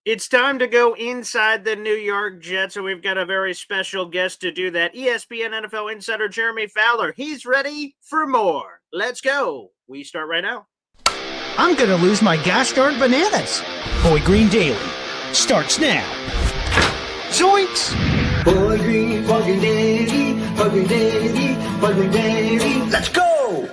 It's time to go inside the New York Jets, and we've got a very special guest to do that. ESPN NFL Insider Jeremy Fowler. He's ready for more. Let's go. We start right now. I'm going to lose my gosh darn bananas. Boy Green Daily starts now. Zoinks! Boy Green Daily, Boy Green Daily, Boy Green Daily. Let's go!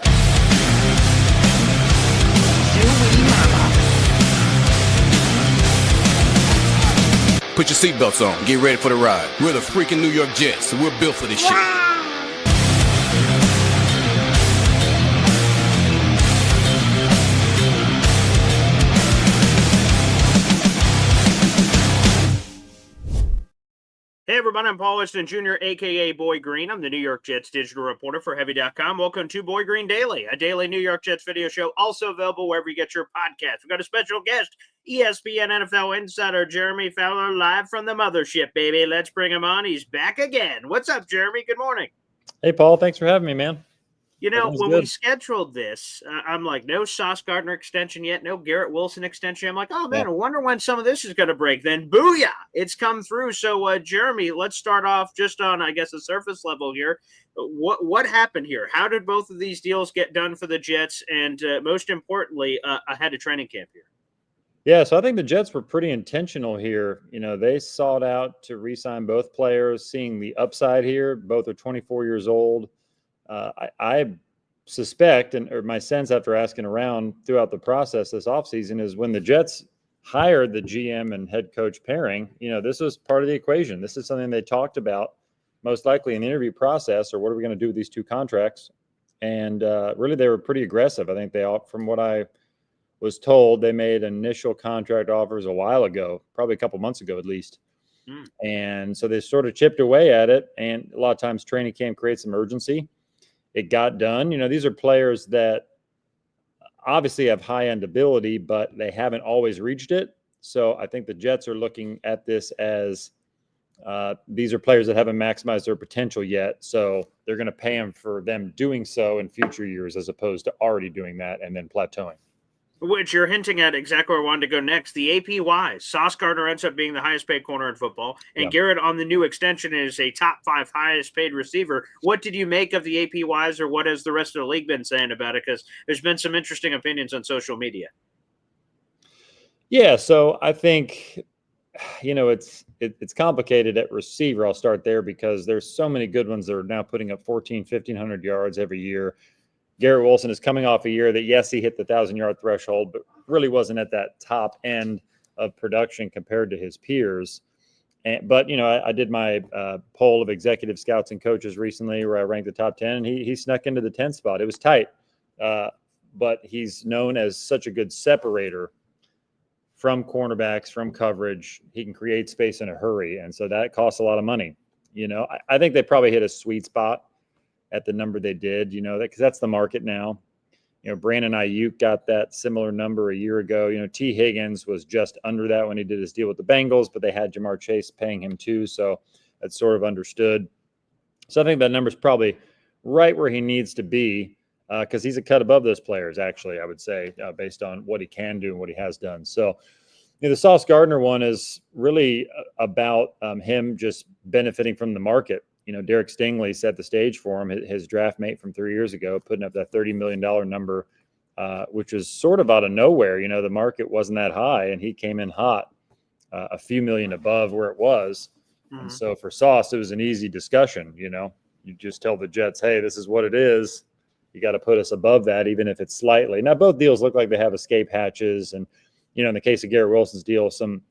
Put your seatbelts on. Get ready for the ride. We're the freaking New York Jets, so we're built for this shit. Hey, everybody, I'm Paul Weston Jr., a.k.a. Boy Green. I'm the New York Jets digital reporter for Heavy.com. Welcome to Boy Green Daily, a daily New York Jets video show, also available wherever you get your podcasts. We've got a special guest, ESPN NFL Insider Jeremy Fowler, live from the mothership, baby. Let's bring him on. He's back again. What's up, Jeremy? Good morning. Hey, Paul. Thanks for having me, man. You know, when we scheduled this, I'm like, no Sauce Gardner extension yet, no Garrett Wilson extension. I'm like, oh, man, I wonder when some of this is going to break. Then, booyah, it's come through. So, Jeremy, let's start off just on, I guess, the surface level here. What happened here? How did both of these deals get done for the Jets? And most importantly, ahead of training camp here? Yeah, so I think the Jets were pretty intentional here. You know, they sought out to re-sign both players, seeing the upside here. Both are 24 years old. I suspect, or my sense after asking around throughout the process this offseason, is when the Jets hired the GM and head coach pairing, you know, this was part of the equation. This is something they talked about most likely in the interview process, or what are we going to do with these two contracts? And really, they were pretty aggressive. I think from what I was told, they made initial contract offers a while ago, probably a couple months ago at least. And so they sort of chipped away at it. And a lot of times training camp creates some urgency. It got done. You know, these are players that obviously have high-end ability, but they haven't always reached it. So I think the Jets are looking at this as these are players that haven't maximized their potential yet. So they're going to pay them for them doing so in future years as opposed to already doing that and then plateauing. Which you're hinting at exactly where I wanted to go next. The APYs. Sauce Gardner ends up being the highest paid corner in football. And Garrett on the new extension is a top 5 highest paid receiver. What did you make of the APYs, or what has the rest of the league been saying about it? Because there's been some interesting opinions on social media. Yeah, so I think, you know, it's complicated at receiver. I'll start there because there's so many good ones that are now putting up 1,500 yards every year. Garrett Wilson is coming off a year that, yes, he hit the 1,000-yard threshold, but really wasn't at that top end of production compared to his peers. But, you know, I did my poll of executive scouts and coaches recently where I ranked the top 10, and he snuck into the 10th spot. It was tight, but he's known as such a good separator from cornerbacks, from coverage. He can create space in a hurry, and so that costs a lot of money. You know, I think they probably hit a sweet spot at the number they did, you know, because that's the market now. You know, Brandon Ayuk got that similar number a year ago. You know, T. Higgins was just under that when he did his deal with the Bengals, but they had Jamar Chase paying him too, so that's sort of understood. So I think that number's probably right where he needs to be because he's a cut above those players, actually, I would say, based on what he can do and what he has done. So, you know, the Sauce Gardner one is really about him just benefiting from the market. You know, Derek Stingley set the stage for him, his draft mate from 3 years ago, putting up that $30 million number, which was sort of out of nowhere. You know, the market wasn't that high, and he came in hot, a few million above where it was. Mm-hmm. And so for Sauce, it was an easy discussion. You know, you just tell the Jets, hey, this is what it is. You got to put us above that, even if it's slightly. Now, both deals look like they have escape hatches. And, you know, in the case of Garrett Wilson's deal, some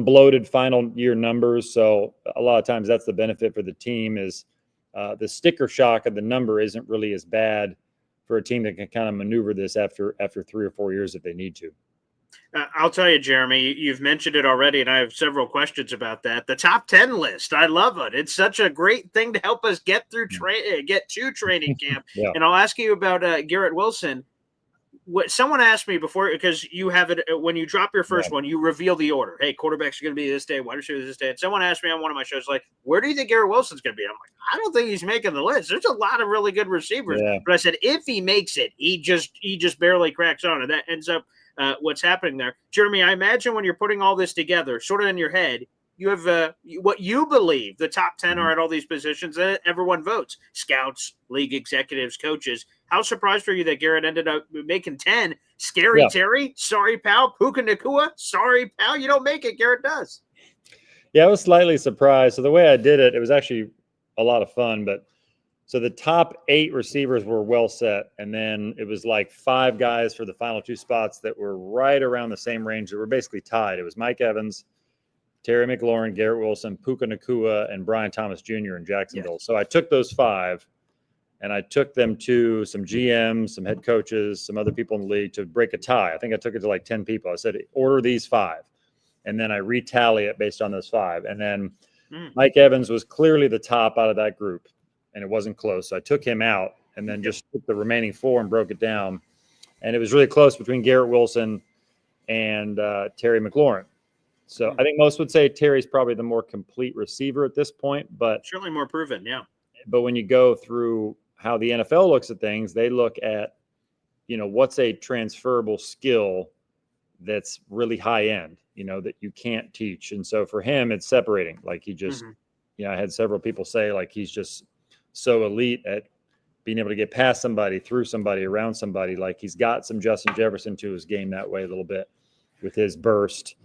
bloated final year numbers. So a lot of times that's the benefit for the team is the sticker shock of the number isn't really as bad for a team that can kind of maneuver this after 3 or 4 years if they need to. I'll tell you, Jeremy, you've mentioned it already, and I have several questions about that. The top 10 list, I love it. It's such a great thing to help us get through get to training camp. And I'll ask you about Garrett Wilson. what someone asked me before, because you have it when you drop your first one, you reveal the order. Hey, quarterbacks are going to be this day, wide receivers this day. And someone asked me on one of my shows, like, where do you think Garrett Wilson's going to be? I'm like, I don't think he's making the list. There's a lot of really good receivers, but I said if he makes it, he just barely cracks on, and that ends up what's happening there. Jeremy, I imagine when you're putting all this together, sort of in your head, you have what you believe the top 10 are at all these positions. Everyone votes: scouts, league executives, coaches. How surprised are you that Garrett ended up making 10? Scary Terry, sorry, pal. Puka Nakua, sorry, pal. You don't make it. Garrett does. Yeah, I was slightly surprised. So the way I did it, it was actually a lot of fun. But so the top 8 receivers were well set. And then it was like 5 guys for the final 2 spots that were right around the same range that were basically tied. It was Mike Evans, Terry McLaurin, Garrett Wilson, Puka Nakua, and Brian Thomas Jr. in Jacksonville. So I took those 5 and I took them to some GMs, some head coaches, some other people in the league to break a tie. I think I took it to like 10 people. I said, order these 5. And then I retally it based on those 5. And then Mike Evans was clearly the top out of that group, and it wasn't close. So I took him out and then just took the remaining 4 and broke it down. And it was really close between Garrett Wilson and Terry McLaurin. So I think most would say Terry's probably the more complete receiver at this point, but certainly more proven. Yeah. But when you go through how the NFL looks at things, they look at, what's a transferable skill that's really high end, that you can't teach. And so for him, it's separating. Like he just, I had several people say like he's just so elite at being able to get past somebody, through somebody, around somebody. Like he's got some Justin Jefferson to his game that way a little bit with his burst.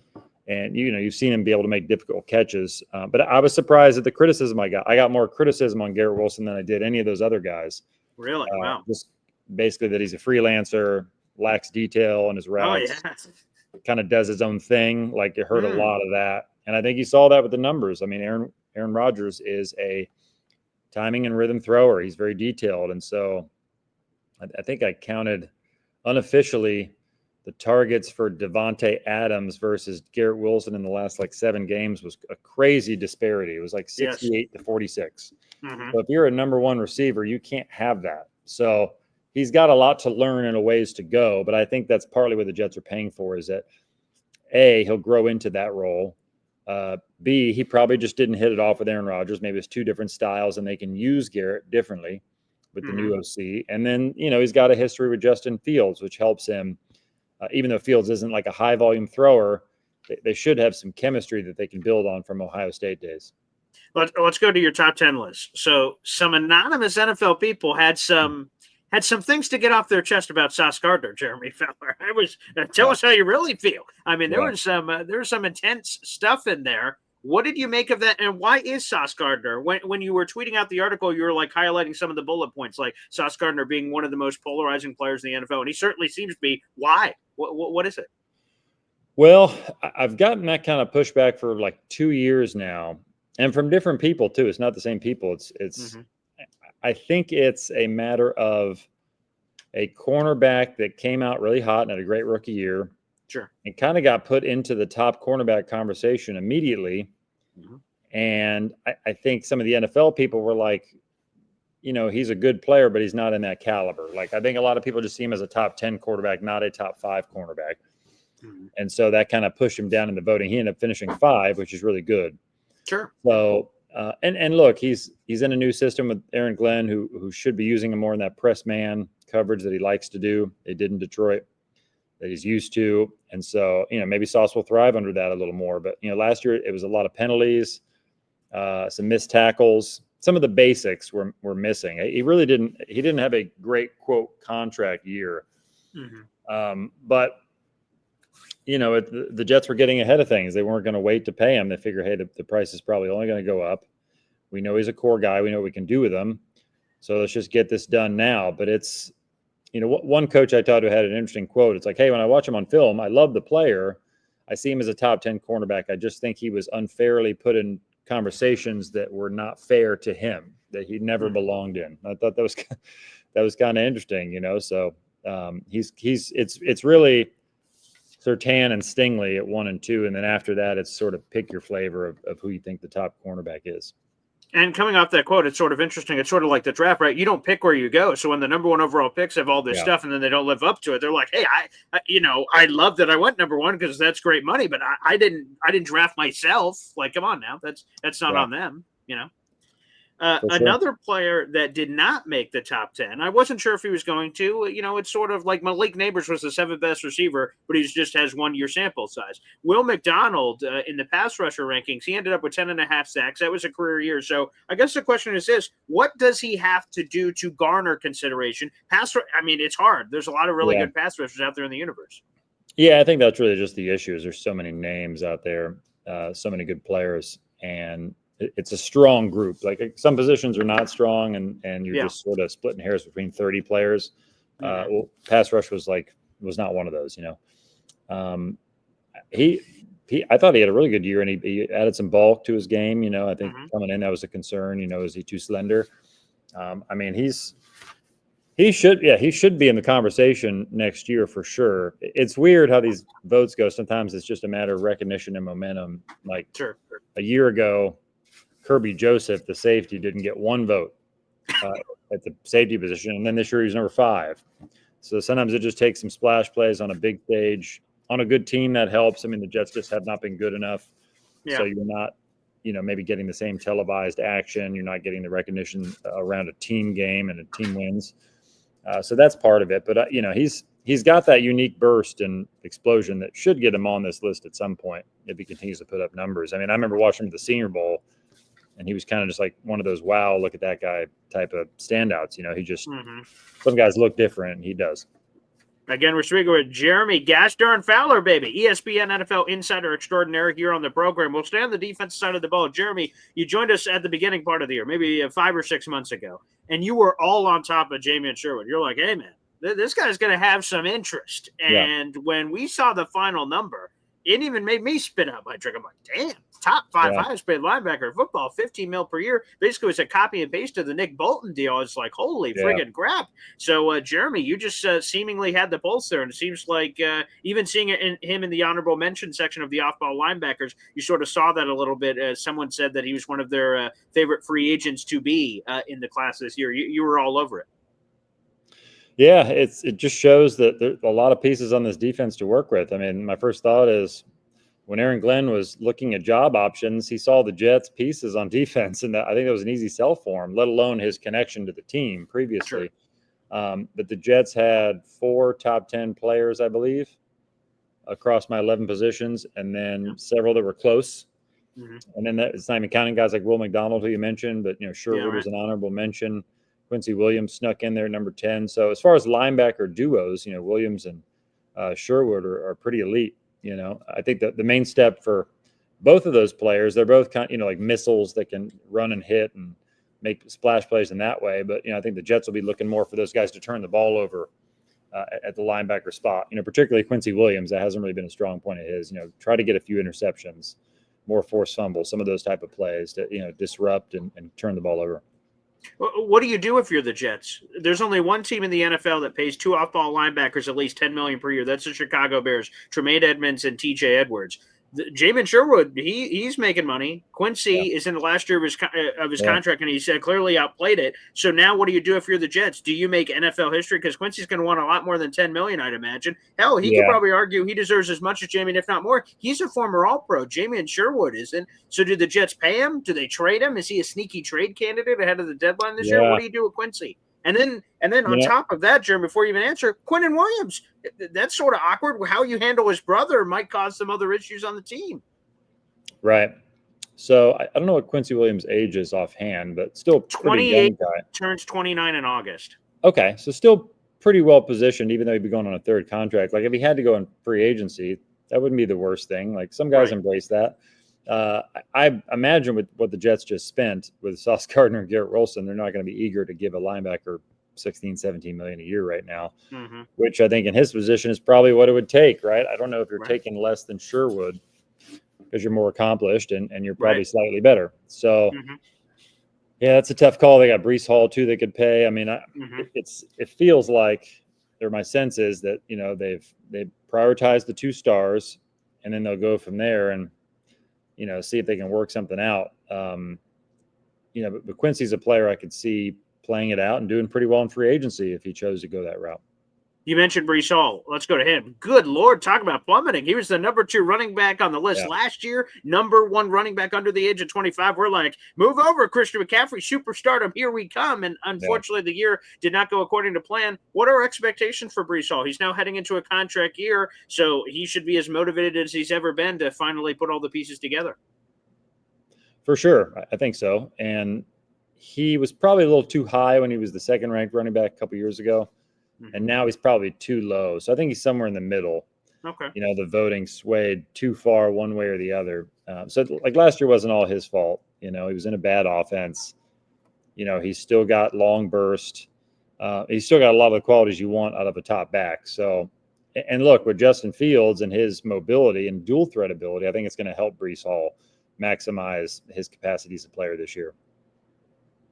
And, you've seen him be able to make difficult catches. But I was surprised at the criticism I got. I got more criticism on Garrett Wilson than I did any of those other guys. Really? Wow. Just basically that he's a freelancer, lacks detail on his routes, kind of does his own thing. Like it hurt a lot of that. And I think you saw that with the numbers. I mean, Aaron Rodgers is a timing and rhythm thrower. He's very detailed. And so I think I counted unofficially the targets for Devontae Adams versus Garrett Wilson in the last 7 games was a crazy disparity. It was like 68 to 46. So if you're a number 1 receiver, you can't have that. So he's got a lot to learn and a ways to go. But I think that's partly what the Jets are paying for, is that A, he'll grow into that role. B, he probably just didn't hit it off with Aaron Rodgers. Maybe it's 2 different styles and they can use Garrett differently with the new OC. And then, he's got a history with Justin Fields, which helps him. Even though Fields isn't like a high volume thrower, they should have some chemistry that they can build on from Ohio State days. Let's go to your top 10 list. So some anonymous NFL people had some things to get off their chest about Sauce Gardner, Jeremy Fowler. Tell us how you really feel. I mean, there was some intense stuff in there. What did you make of that? And why is Sauce Gardner? When you were tweeting out the article, you were like highlighting some of the bullet points, like Sauce Gardner being one of the most polarizing players in the NFL. And he certainly seems to be. Why? What is it? Well, I've gotten that kind of pushback for 2 years now, and from different people too. It's not the same people. It's I think it's a matter of a cornerback that came out really hot and had a great rookie year. Sure. And kind of got put into the top cornerback conversation immediately. And I think some of the NFL people were like, he's a good player, but he's not in that caliber. Like, I think a lot of people just see him as a top 10 quarterback, not a top 5 cornerback. And so that kind of pushed him down in the voting. He ended up finishing 5, which is really good. Sure. So, and look, he's in a new system with Aaron Glenn, who should be using him more in that press man coverage that he likes to do. They did in Detroit, that he's used to. And so, maybe Sauce will thrive under that a little more. But, last year it was a lot of penalties, some missed tackles. Some of the basics were missing. He didn't have a great, quote, contract year. But, the Jets were getting ahead of things. They weren't going to wait to pay him. They figure, hey, the price is probably only going to go up. We know he's a core guy. We know what we can do with him. So let's just get this done now. But it's, one coach I talked to had an interesting quote. It's like, hey, when I watch him on film, I love the player. I see him as a top 10 cornerback. I just think he was unfairly put in conversations that were not fair to him, that he never belonged in. I thought that was kind of interesting, So it's really Surtain and Stingley at 1 and 2, and then after that, it's sort of pick your flavor of who you think the top cornerback is. And coming off that quote, it's sort of interesting. It's sort of like the draft, right? You don't pick where you go. So when the number one overall picks have all this stuff and then they don't live up to it, they're like, hey, I love that I went number one because that's great money, but I didn't draft myself. Like, come on now. That's not on them, you know? Another player that did not make the top 10, I wasn't sure if he was going to. It's sort of like Malik Neighbors was the seventh best receiver, but he just has 1 year sample size. Will McDonald, in the pass rusher rankings, he ended up with 10.5 sacks. That was a career year. So I guess the question is this: what does he have to do to garner consideration? It's hard. There's a lot of really good pass rushers out there in the universe. Yeah, I think that's really just the issue. Is there's so many names out there, so many good players, and it's a strong group. Like some positions are not strong, and you're just sort of splitting hairs between 30 players. Well, pass rush was not one of those. I thought he had a really good year, and he added some bulk to his game. I think coming in that was a concern. Is he too slender? He should be in the conversation next year for sure. It's weird how these votes go. Sometimes it's just a matter of recognition and momentum. Like a year ago, Kirby Joseph, the safety, didn't get 1 vote at the safety position. And then this year he was number 5. So sometimes it just takes some splash plays on a big stage. On a good team, that helps. The Jets just have not been good enough. So you're not, maybe getting the same televised action. You're not getting the recognition around a team game and a team wins. So that's part of it. But, he's got that unique burst and explosion that should get him on this list at some point if he continues to put up numbers. I remember watching him at the Senior Bowl, and he was kind of just like one of those, wow, look at that guy type of standouts. He just, some guys look different, and he does. Again, we're speaking with Jeremy Fowler, baby, ESPN NFL Insider Extraordinaire here on the program. We'll stay on the defensive side of the ball. Jeremy, you joined us at the beginning part of the year, maybe 5 or 6 months ago, and you were all on top of Jamien Sherwood. You're like, hey, man, this guy's going to have some interest. And when we saw the final number, it even made me spit out my drink. I'm like, damn, top 5 highest paid linebacker in football, $15 million per year. Basically, it's a copy and paste of the Nick Bolton deal. It's like, holy friggin' crap. So, Jeremy, you just seemingly had the pulse there. And it seems like even seeing him in the honorable mention section of the off-ball linebackers, you sort of saw that a little bit. Someone said that he was one of their favorite free agents to be in the class this year. You were all over it. Yeah, it just shows that there's a lot of pieces on this defense to work with. My first thought is when Aaron Glenn was looking at job options, he saw the Jets' pieces on defense, and I think that was an easy sell for him, let alone his connection to the team previously. But the Jets had 4 top 10 players, I believe, across my 11 positions, and then several that were close. And then it's not even counting guys like Will McDonald, who you mentioned, but Sherwood was an honorable mention. Quincy Williams snuck in there, number 10. So as far as linebacker duos, Williams and Sherwood are pretty elite. I think that the main step for both of those players, they're both kind of, like missiles that can run and hit and make splash plays in that way. But, I think the Jets will be looking more for those guys to turn the ball over at the linebacker spot, particularly Quincy Williams. That hasn't really been a strong point of his, try to get a few interceptions, more forced fumbles, some of those type of plays to, disrupt and turn the ball over. What do you do if you're the Jets? There's only one team in the NFL that pays 2 off-ball linebackers at least $10 million per year. That's the Chicago Bears, Tremaine Edmonds and TJ Edwards. Jamien Sherwood, he's making money. Quincy is in the last year of his contract, and he said clearly outplayed it. So now what do you do if you're the Jets? Do you make NFL history? Because Quincy's going to want a lot more than $10 million, I'd imagine. Hell, he could probably argue he deserves as much as Jamien, if not more. He's a former All-Pro. Jamien Sherwood isn't. So do the Jets pay him? Do they trade him? Is he a sneaky trade candidate ahead of the deadline this year? What do you do with Quincy? And then on top of that, Jeremy, before you even answer, Quinnen Williams, that's sort of awkward. How you handle his brother might cause some other issues on the team. Right. So I don't know what Quincy Williams' age is offhand, but still pretty young guy. Turns 29 in August. Okay, so still pretty well positioned, even though he'd be going on a 3rd contract. Like if he had to go in free agency, that wouldn't be the worst thing. Like some guys embrace that. I imagine with what the Jets just spent with Sauce Gardner and Garrett Wilson, they're not going to be eager to give a linebacker 16, 17 million a year right now, which I think in his position is probably what it would take, right? I don't know if you're taking less than Sherwood because you're more accomplished and you're probably slightly better. So yeah, that's a tough call. They got Breece Hall too they could pay. It feels like, or my sense is that, they've prioritized the 2 stars and then they'll go from there and, see if they can work something out. but Quincy's a player I could see playing it out and doing pretty well in free agency if he chose to go that route. You mentioned Breece Hall. Let's go to him. Good Lord, talk about plummeting. He was the number 2 running back on the list last year, number 1 running back under the age of 25. We're like, move over, Christian McCaffrey, superstardom, here we come. And unfortunately, the year did not go according to plan. What are our expectations for Breece Hall? He's now heading into a contract year, so he should be as motivated as he's ever been to finally put all the pieces together. For sure. I think so. And he was probably a little too high when he was the second-ranked running back a couple years ago. And now he's probably too low. So I think he's somewhere in the middle. Okay. The voting swayed too far one way or the other. So like last year wasn't all his fault. He was in a bad offense. He's still got long burst. He's still got a lot of the qualities you want out of a top back. So, and look, with Justin Fields and his mobility and dual threat ability, I think it's going to help Breece Hall maximize his capacity as a player this year.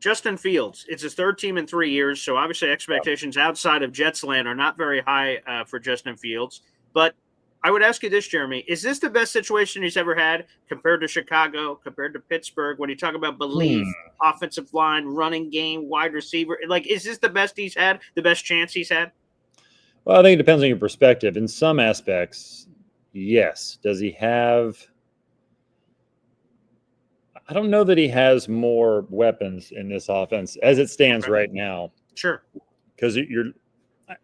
Justin Fields, it's his 3rd team in 3 years, so obviously expectations outside of Jets land are not very high for Justin Fields. But I would ask you this, Jeremy, is this the best situation he's ever had compared to Chicago, compared to Pittsburgh? When you talk about belief, offensive line, running game, wide receiver, is this the best he's had, the best chance he's had? Well, I think it depends on your perspective. In some aspects, yes. Does he have... I don't know that he has more weapons in this offense as it stands right now. Sure. Because you're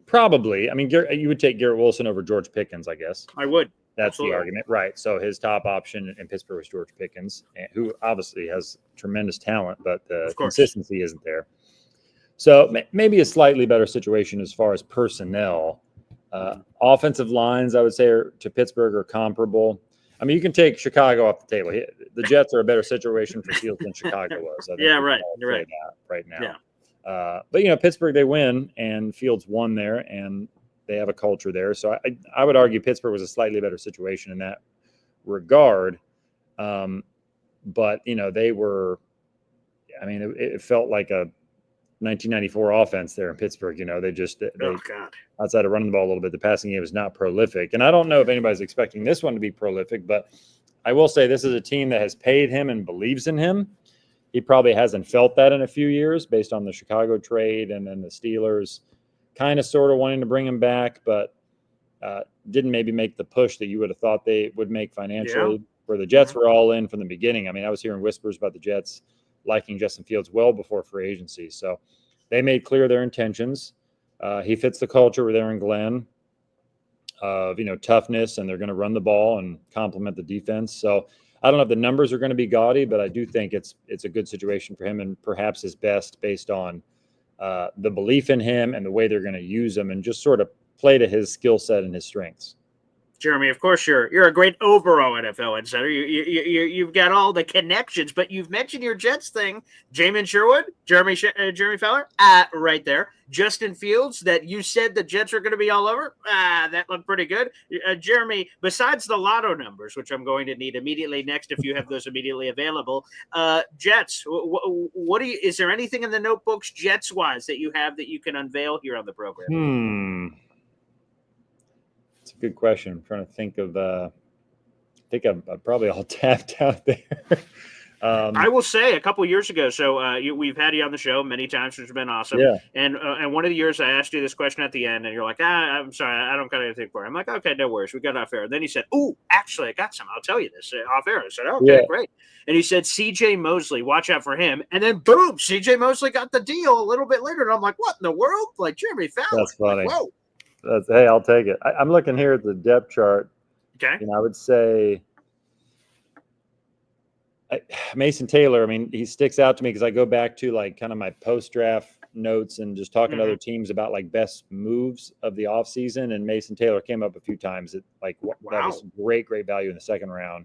probably, you would take Garrett Wilson over George Pickens, I guess. I would. That's Absolutely. the argument. Right. So his top option in Pittsburgh was George Pickens, who obviously has tremendous talent, but the consistency isn't there. So maybe a slightly better situation as far as personnel. Offensive lines, I would say, to Pittsburgh are comparable. You can take Chicago off the table. The Jets are a better situation for Fields than Chicago was. I think right. You're right. Right now. Yeah. But Pittsburgh, they win, and Fields won there, and they have a culture there. So I would argue Pittsburgh was a slightly better situation in that regard. But they were. It felt like a 1994 offense there in Pittsburgh. They outside of running the ball a little bit, the passing game was not prolific. And I don't know if anybody's expecting this one to be prolific, but I will say this is a team that has paid him and believes in him. He probably hasn't felt that in a few years based on the Chicago trade and then the Steelers kind of sort of wanting to bring him back, but didn't maybe make the push that you would have thought they would make financially, where the Jets were all in from the beginning. I was hearing whispers about the Jets liking Justin Fields well before free agency. So they made clear their intentions. He fits the culture with Aaron Glenn of, toughness, and they're going to run the ball and complement the defense. So I don't know if the numbers are going to be gaudy, but I do think it's a good situation for him, and perhaps his best based on the belief in him and the way they're going to use him and just sort of play to his skill set and his strengths. Jeremy, of course, you're a great overall NFL insider. You've got all the connections, but you've mentioned your Jets thing. Jamin Sherwood, Jeremy Fowler, right there. Justin Fields, that you said the Jets are going to be all over. That looked pretty good. Jeremy, besides the lotto numbers, which I'm going to need immediately next if you have those immediately available, Jets, is there anything in the notebooks Jets-wise that you have that you can unveil here on the program? It's a good question. I'm trying to think of. I think I'm probably all tapped out there. I will say a couple years ago. So we've had you on the show many times, which has been awesome. Yeah. And one of the years I asked you this question at the end, and you're like, I'm sorry, I don't got anything for it. I'm like, okay, no worries, we got off air. And then he said, "Ooh, actually, I got some. I'll tell you this off air." I said, "Okay, great." And he said, C.J. Mosley, watch out for him. And then boom, C.J. Mosley got the deal a little bit later, and I'm like, what in the world? Like Jeremy Fowler. That's funny. Like, whoa. Hey, I'll take it. I'm looking here at the depth chart. Okay. I would say Mason Taylor. He sticks out to me because I go back to like kind of my post-draft notes and just talking to other teams about like best moves of the offseason. And Mason Taylor came up a few times. That was great value in the second round.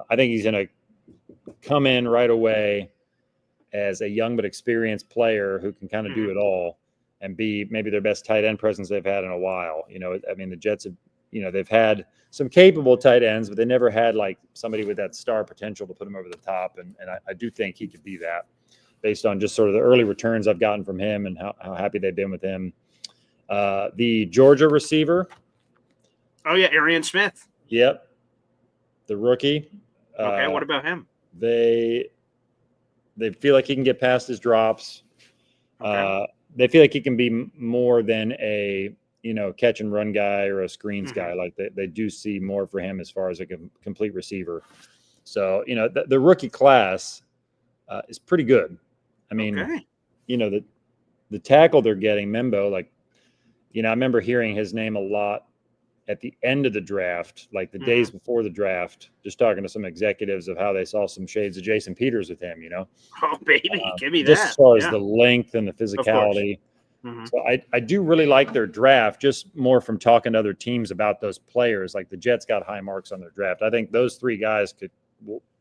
I think he's going to come in right away as a young but experienced player who can kind of do it all and be maybe their best tight end presence they've had in a while. The Jets have, they've had some capable tight ends, but they never had like somebody with that star potential to put him over the top. And I do think he could be that based on just sort of the early returns I've gotten from him and how happy they've been with him. The Georgia receiver. Oh yeah. Arian Smith. Yep. The rookie. Okay. What about him? They feel like he can get past his drops. Okay. They feel like he can be more than a catch and run guy or a screens guy. Like they do see more for him as far as a complete receiver. So the rookie class is pretty good. I mean, the tackle they're getting, Membo, like I remember hearing his name a lot at the end of the draft, like the days before the draft, just talking to some executives of how they saw some shades of Jason Peters with him, Oh, baby, give me just that. as far as the length and the physicality. So I do really like their draft, just more from talking to other teams about those players. Like the Jets got high marks on their draft. I think those three guys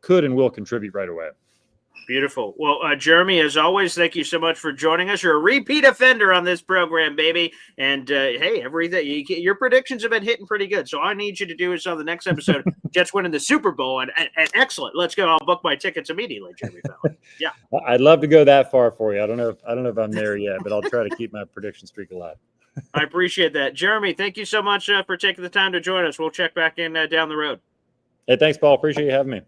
could and will contribute right away. Beautiful. Well, Jeremy, as always, thank you so much for joining us. You're a repeat offender on this program, baby. And hey, everything your predictions have been hitting pretty good. So all I need you to do is on the next episode, Jets winning the Super Bowl, and excellent. Let's go. I'll book my tickets immediately, Jeremy Fowler. Yeah, I'd love to go that far for you. I don't know if I'm there yet, but I'll try to keep my prediction streak alive. I appreciate that, Jeremy. Thank you so much for taking the time to join us. We'll check back in down the road. Hey, thanks, Paul. Appreciate you having me.